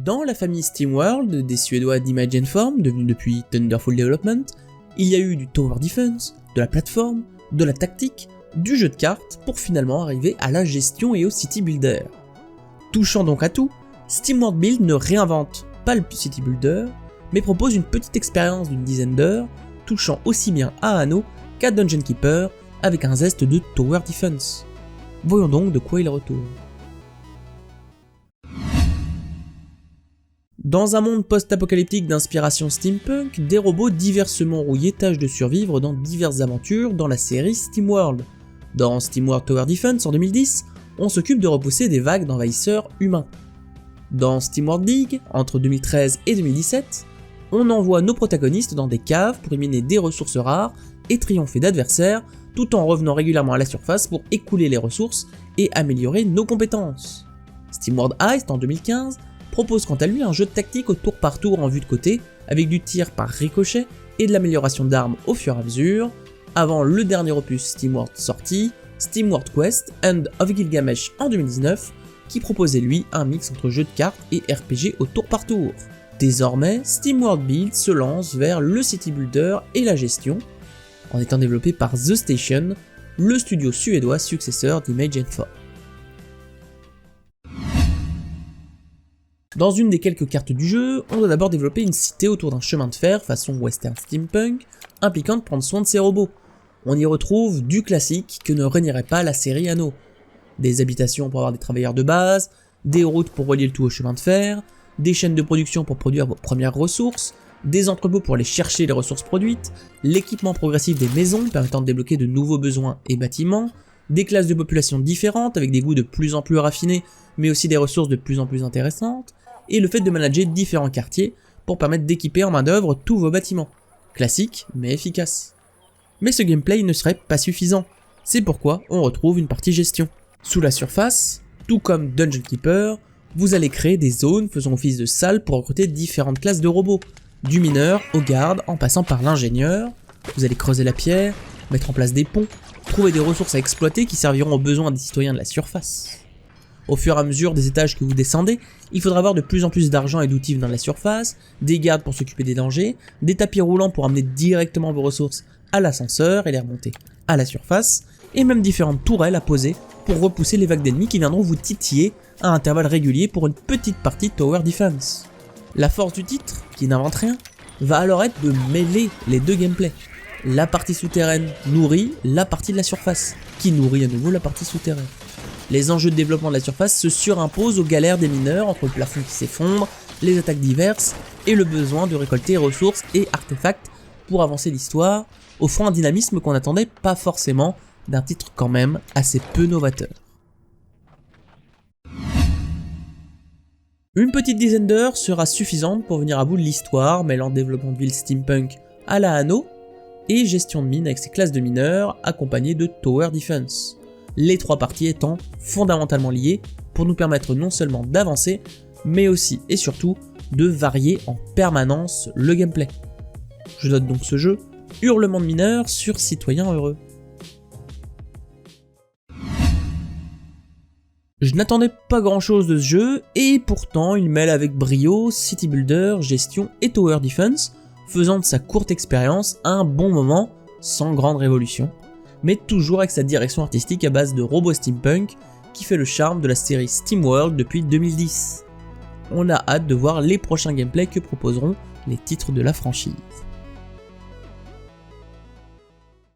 Dans la famille SteamWorld des Suédois d'Image Form, devenus depuis Thunderful Development, il y a eu du Tower Defense, de la plateforme, de la tactique, du jeu de cartes, pour finalement arriver à la gestion et au City Builder. Touchant donc à tout, SteamWorld Build ne réinvente pas le City Builder, mais propose une petite expérience d'une dizaine d'heures, touchant aussi bien à Anno qu'à Dungeon Keeper, avec un zeste de Tower Defense. Voyons donc de quoi il retourne. Dans un monde post-apocalyptique d'inspiration steampunk, des robots diversement rouillés tâchent de survivre dans diverses aventures dans la série SteamWorld. Dans SteamWorld Tower Defense en 2010, on s'occupe de repousser des vagues d'envahisseurs humains. Dans SteamWorld Dig, entre 2013 et 2017, on envoie nos protagonistes dans des caves pour y miner des ressources rares et triompher d'adversaires, tout en revenant régulièrement à la surface pour écouler les ressources et améliorer nos compétences. SteamWorld Heist en 2015 propose quant à lui un jeu de tactique au tour par tour en vue de côté, avec du tir par ricochet et de l'amélioration d'armes au fur et à mesure, avant le dernier opus SteamWorld sorti, SteamWorld Quest End of Gilgamesh en 2019, qui proposait lui un mix entre jeu de cartes et RPG au tour par tour. Désormais, SteamWorld Build se lance vers le City Builder et la gestion, en étant développé par The Station, le studio suédois successeur d'Image Form. Dans une des quelques cartes du jeu, on doit d'abord développer une cité autour d'un chemin de fer façon western steampunk, impliquant de prendre soin de ses robots. On y retrouve du classique que ne renierait pas la série Anno. Des habitations pour avoir des travailleurs de base, des routes pour relier le tout au chemin de fer, des chaînes de production pour produire vos premières ressources, des entrepôts pour aller chercher les ressources produites, l'équipement progressif des maisons permettant de débloquer de nouveaux besoins et bâtiments, des classes de population différentes avec des goûts de plus en plus raffinés mais aussi des ressources de plus en plus intéressantes, et le fait de manager différents quartiers pour permettre d'équiper en main d'œuvre tous vos bâtiments. Classique mais efficace. Mais ce gameplay ne serait pas suffisant, c'est pourquoi on retrouve une partie gestion. Sous la surface, tout comme Dungeon Keeper, vous allez créer des zones faisant office de salles pour recruter différentes classes de robots, du mineur au garde en passant par l'ingénieur. Vous allez creuser la pierre, mettre en place des ponts, trouver des ressources à exploiter qui serviront aux besoins des citoyens de la surface. Au fur et à mesure des étages que vous descendez, il faudra avoir de plus en plus d'argent et d'outils dans la surface, des gardes pour s'occuper des dangers, des tapis roulants pour amener directement vos ressources à l'ascenseur et les remonter à la surface, et même différentes tourelles à poser pour repousser les vagues d'ennemis qui viendront vous titiller à intervalles réguliers pour une petite partie de Tower Defense. La force du titre, qui n'invente rien, va alors être de mêler les deux gameplays. La partie souterraine nourrit la partie de la surface, qui nourrit à nouveau la partie souterraine. Les enjeux de développement de la surface se surimposent aux galères des mineurs entre le plafond qui s'effondre, les attaques diverses et le besoin de récolter ressources et artefacts pour avancer l'histoire, offrant un dynamisme qu'on n'attendait pas forcément d'un titre quand même assez peu novateur. Une petite dizaine d'heures sera suffisante pour venir à bout de l'histoire, mêlant développement de ville steampunk à la Anno et gestion de mine avec ses classes de mineurs accompagnées de Tower Defense. Les trois parties étant fondamentalement liées pour nous permettre non seulement d'avancer, mais aussi et surtout de varier en permanence le gameplay. Je note donc ce jeu, hurlement de mineurs sur citoyens heureux. Je n'attendais pas grand chose de ce jeu, et pourtant il mêle avec brio City Builder, gestion et Tower Defense, faisant de sa courte expérience un bon moment, sans grande révolution, mais toujours avec sa direction artistique à base de robots steampunk qui fait le charme de la série SteamWorld depuis 2010. On a hâte de voir les prochains gameplays que proposeront les titres de la franchise.